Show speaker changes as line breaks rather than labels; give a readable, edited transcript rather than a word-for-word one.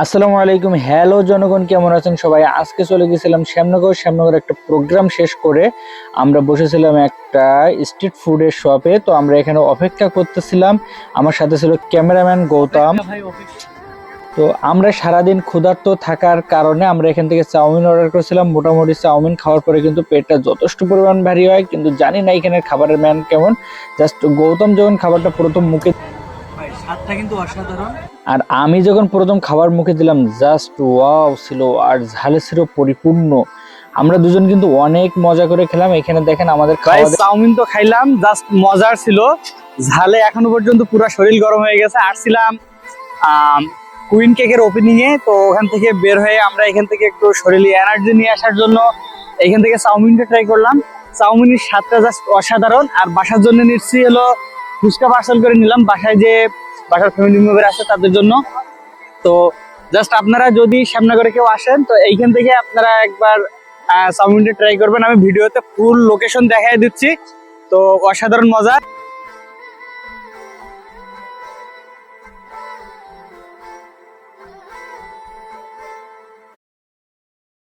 আসসালামু আলাইকুম। হ্যালো জনগণ, কেমন আছেন সবাই? আজকে চলে গেছিলাম শ্যামনগর একটা প্রোগ্রাম শেষ করে আমরা বসেছিলাম একটা স্ট্রিট ফুডের শপে। তো আমরা এখানে অপেক্ষা করতেছিলাম, আমার সাথে ছিল ক্যামেরাম্যান গৌতম। তো আমরা সারাদিন ক্ষুধার্ত থাকার কারণে আমরা এখান থেকে চাউমিন অর্ডার করেছিলাম। মোটামুটি চাউমিন খাওয়ার পরে কিন্তু পেটটা যথেষ্ট পরিমাণ ভারী হয়, কিন্তু জানি না এখানের খাবারের ম্যান কেমন। জাস্ট গৌতম যখন খাবারটা প্রথম মুখে,
স্বাদটা কিন্তু অসাধারণ।
আর আমি যখন প্রথম খাবার মুখে দিলাম, জাস্ট ওয়াও ছিল, আর ঝালে ছিল পরিপূর্ণ। আমরা দুজন কিন্তু অনেক মজা করে খেলাম। এখানে দেখেন আমাদের খাওয়া দাওয়া।
চাউমিন তো খাইলাম, জাস্ট মজার ছিল। ঝালে এখনো পর্যন্ত পুরো শরীর গরম হয়ে গেছে। আসছিলাম কুইন কেকের ওপেনিং এ, তো ওখান থেকে বের হয়ে আমরা এখান থেকে একটু শরীরে এনার্জি নিয়ে আসার জন্য এখান থেকে চাউমিনটা ট্রাই করলাম। চাউমিনের স্বাদটা জাস্ট অসাধারণ। আর বাসার জন্য নিচ্ছি হলো ফুচকা পার্সেল করে নিলাম, বাসায় যে বাসার ফ্যামিলি মেম্বার আছে তাদের জন্য। তো জাস্ট আপনারা যদি শ্যামনগরে কেউ আসেন, তো এইখান থেকে আপনারা একবার চাউমিনটা ট্রাই করবেন। আমি ভিডিওতে ফুল লোকেশন দেখাই দিচ্ছি, তো অসাধারণ মজা।